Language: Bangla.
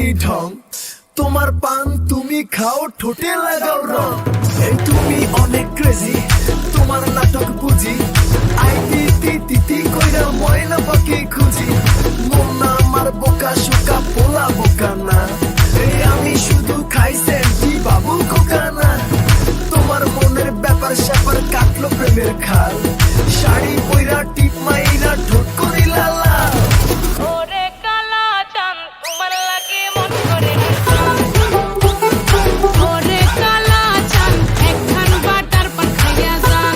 এই ঢং তোমার পান তুমি খাও ঠোঁটে লাগাও রং এই তুমি অনেক ক্রেজি তোমার নাটক বুঝি আই তিতি তিতি কইরা ময়না পাখি খুঁজি মন না আমার বোকা শোকা পোলা বোকা না এই আমি শুধু খাই সেন্টি বাবু খোকা না তোমার মনের ব্যাপার স্যাপার কাটলো প্রেমের খাল শাড়ি